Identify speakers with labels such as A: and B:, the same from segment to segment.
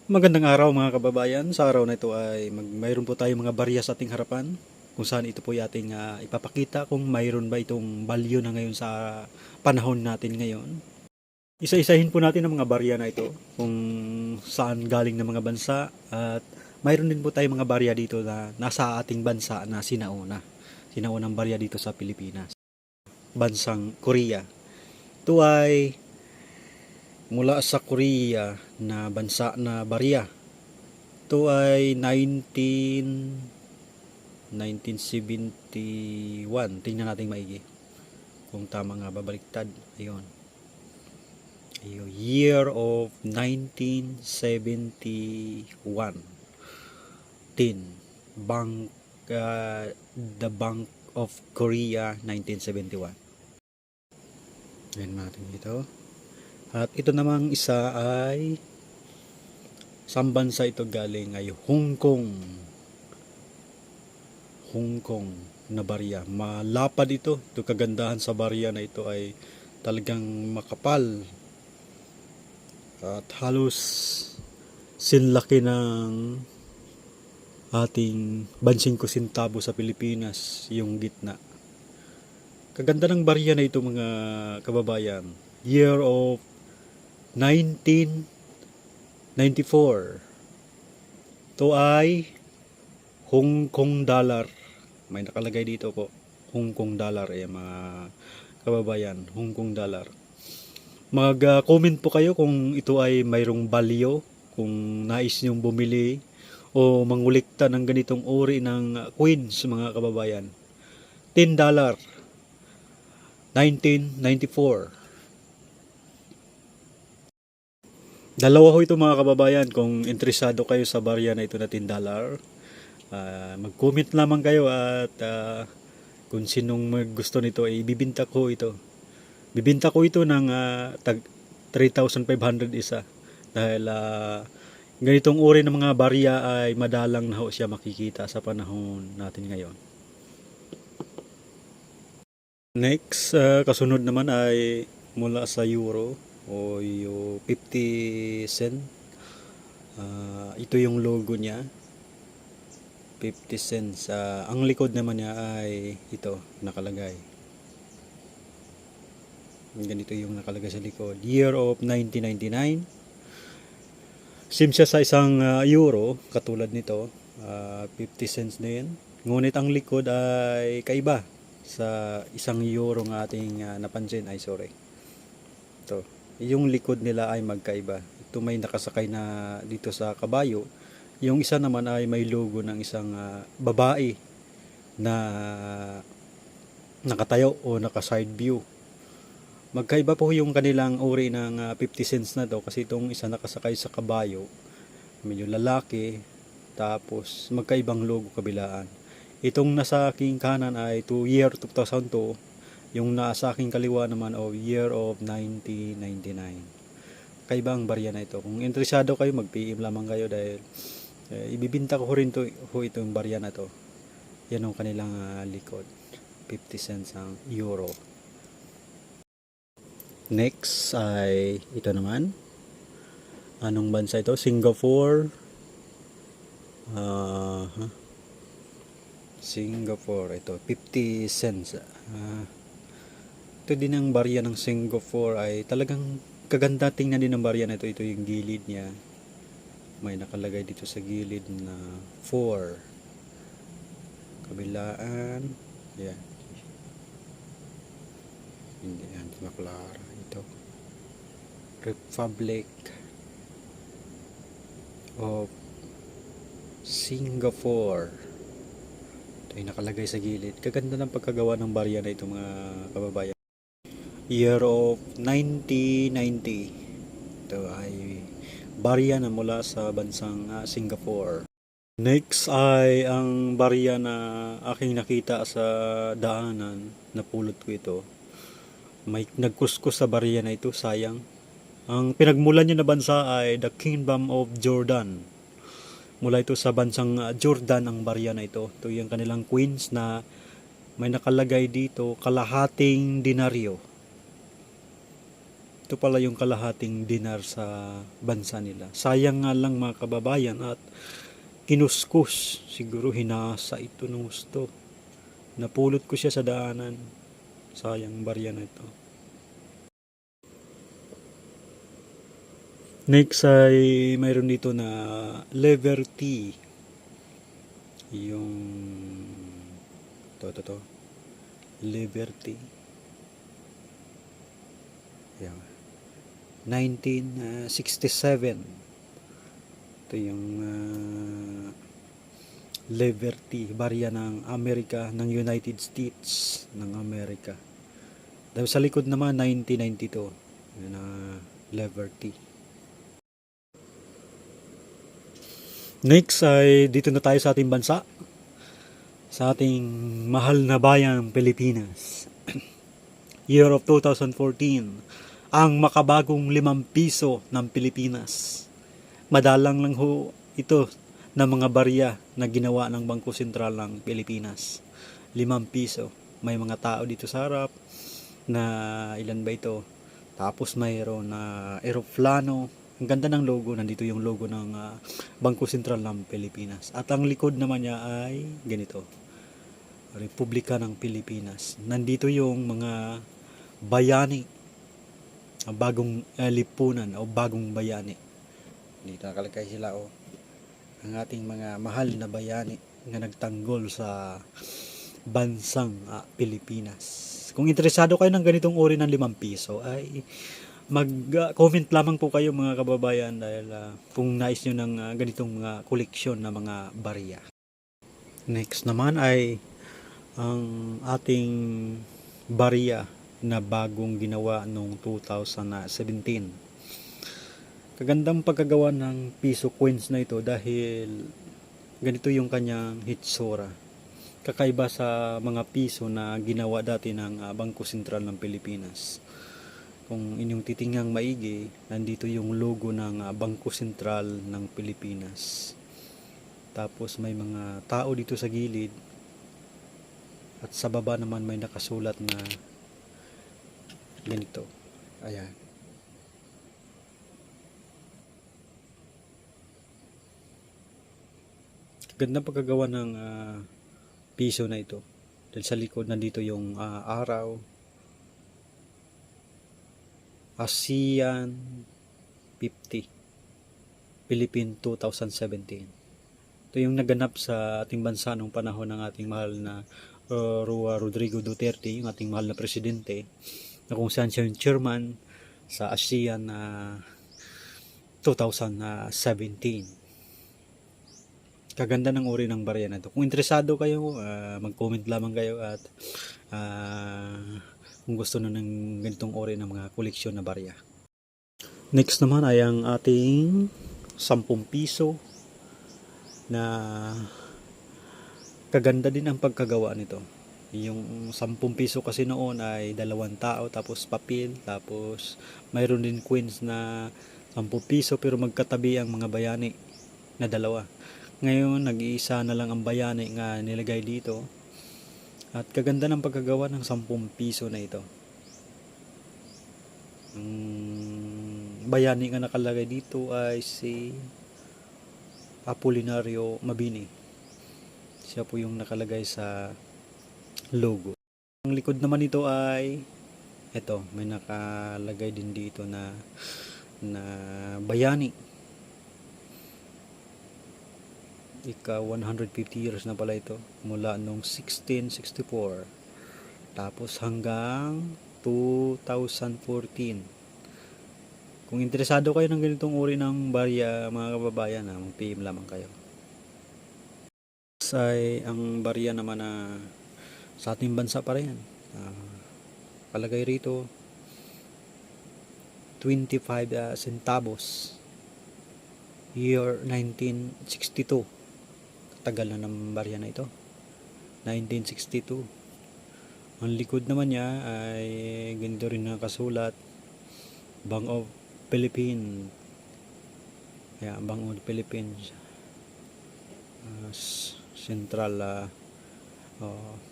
A: Magandang araw mga kababayan. Sa araw na ito ay mayroon po tayong mga barya sa ating harapan kung saan ito po ay ating ipapakita kung mayroon ba itong value na ngayon sa panahon natin ngayon. Isa-isahin po natin ang mga barya na ito kung saan galing ng mga bansa at mayroon din po tayong mga barya dito na nasa ating bansa na sinauna. Sinaunang barya dito sa Pilipinas. Bansang Korea. Ito ay mula sa Korea na bansa na barya. Ito ay 1971. Tingnan natin maigi kung tama nga babaliktad. Ayun. Year of 1971. Bank, the Bank of Korea 1971. Ayan natin dito. At ito namang isa ay saan bansa ito galing ay Hong Kong. Hong Kong na barya. Malapad ito. Ito kagandahan sa barya na ito ay talagang makapal. At halos sinlaki ng ating bansing kusintabo sa Pilipinas yung gitna. Kaganda ng barya na ito mga kababayan. Year of 1994. Ito ay Hong Kong dollar. May nakalagay dito po. Hong Kong dollar. Mga kababayan. Hong Kong dollar. Mag-comment po kayo kung ito ay mayroong value. Kung nais nyong bumili o mangulikta ng ganitong uri ng coins mga kababayan. $10. 1994. Dalawa ho ito mga kababayan. Kung interesado kayo sa barya na ito na $10, mag-comment lamang kayo at kung sinong gusto nito ay bibinta ko ito. Bibinta ko ito ng tag 3,500 isa dahil ganitong uri ng mga barya ay madalang na ho siya makikita sa panahon natin ngayon. Next, kasunod naman ay mula sa euro o yung 50 cent. Ito yung logo niya. 50 cents. Ang likod naman niya ay ito nakalagay. Ganito yung nakalagay sa likod. Year of 1999. Same siya sa isang euro katulad nito. 50 cents din. Ngunit ang likod ay kaiba sa isang euro ng ating napansin. Ito. Yung likod nila ay magkaiba. Ito may nakasakay na dito sa kabayo. Yung isa naman ay may logo ng isang babae na nakatayo o naka-side view. Magkaiba po yung kanilang uri ng 50 cents na to kasi itong isa nakasakay sa kabayo, medyo lalaki, tapos magkaibang logo kabilaan. Itong nasa aking kanan ay year 2002. Yung nasa aking kaliwa naman year of 1999. Kaibang barya na ito. Kung interesado kayo, mag-PM lamang kayo dahil ibibinta ko rin itong barya na to. Yan ang kanilang likod. 50 cents ang euro. Next ay ito naman. Anong bansa ito? Singapore. Singapore. Ito, 50 cents. Ito din ang barya ng Singapore ay talagang kaganda tingnan din ang barya na ito. Ito yung gilid niya. May nakalagay dito sa gilid na 4. Kabilaan. Yan. Hindi yan maklara. Ito. Republic of Singapore. Ito yung nakalagay sa gilid. Kaganda ng pagkagawa ng barya na ito mga kababayan. Year of 1990. Ito ay barya na mula sa bansang Singapore. Next ay ang barya na aking nakita sa daanan. Napulot ko ito. May nagkuskus sa barya na ito, sayang. Ang pinagmulan niya na bansa ay the Kingdom of Jordan. Mula ito sa bansang Jordan ang barya na ito. Ito yung kanilang queens na may nakalagay dito kalahating dinaryo. Ito pala yung kalahating dinar sa bansa nila. Sayang nga lang mga kababayan at kinuskus. Siguro hinasa ito ng gusto. Napulot ko siya sa daanan. Sayang barya na ito. Next ay mayroon dito na Liberty. Yung to. Liberty. Yan. 1967. Ito yung Liberty, barya ng Amerika, ng United States ng Amerika. Dahil sa likod naman 1992 na Liberty. Next ay dito na tayo sa ating bansa, sa ating mahal na bayang Pilipinas. Year of 2014, ang makabagong 5 piso ng Pilipinas. Madalang lang ho ito na mga barya na ginawa ng Bangko Sentral ng Pilipinas. 5 piso. May mga tao dito sa harap na ilan ba ito? Tapos mayroon na eroplano. Ang ganda ng logo. Nandito yung logo ng Bangko Sentral ng Pilipinas. At ang likod naman niya ay ganito. Republika ng Pilipinas. Nandito yung mga bayani. Bagong lipunan o bagong bayani. Dito nakalagay sila ang ating mga mahal na bayani na nagtanggol sa bansang Pilipinas. Kung interesado kayo ng ganitong uri ng 5 piso ay mag-comment lamang po kayo mga kababayan dahil kung nais nyo ng ganitong mga koleksyon na mga barya. Next naman ay ang ating barya na bagong ginawa noong 2017. Kagandang pagkagawa ng piso coins na ito dahil ganito yung kanyang hitsura. Kakaiba sa mga piso na ginawa dati ng Bangko Sentral ng Pilipinas. Kung inyong titingang maigi, nandito yung logo ng Bangko Sentral ng Pilipinas. Tapos may mga tao dito sa gilid. At sa baba naman may nakasulat na ganito. Ayan. Gandang pagkagawa ng piso na ito. Dahil sa likod nandito yung araw. ASEAN 50. Philippine 2017. Ito yung naganap sa ating bansa nung panahon ng ating mahal na Rodrigo Duterte, yung ating mahal na presidente, na kung saan siya yung chairman sa ASEAN 2017. Kaganda ng uri ng barya na ito. Kung interesado kayo, mag-comment lamang kayo at kung gusto nyo ng ganitong uri ng mga koleksyon na barya. Next naman ay ang ating 10 piso na kaganda din ang pagkagawa nito. Yung 10 piso kasi noon ay 2 tao, tapos papel, tapos mayroon din coins na 10 piso pero magkatabi ang mga bayani na 2. Ngayon, nag-iisa na lang ang bayani nga nilagay dito. At kaganda ng pagkagawa ng 10 piso na ito. Ang bayani nga nakalagay dito ay si Apolinario Mabini. Siya po yung nakalagay sa logo. Ang likod naman nito ay ito, may nakalagay din dito na bayani. Ika 150 years na pala ito mula noong 1664 tapos hanggang 2014. Kung interesado kayo ng ganitong uri ng barya mga kababayan, mag-PM lamang kayo. Ay ang barya naman na sa ating bansa pa rin, palagay rito 25 centavos, year 1962. Tagal na ng barya na ito, 1962. Ang likod naman niya ay ganito rin nakasulat, Bank of Philippines. Bank of Philippines, Central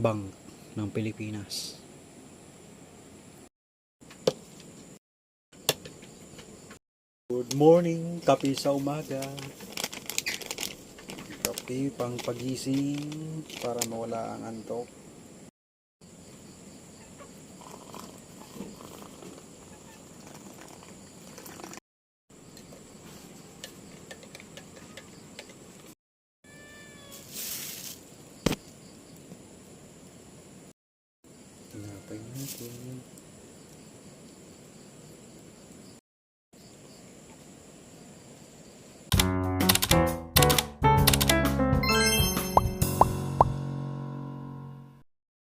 A: Bank ng Pilipinas. Good morning, kape sa umaga. Kape pang pagising para mawala ang antok. Tinapay natin.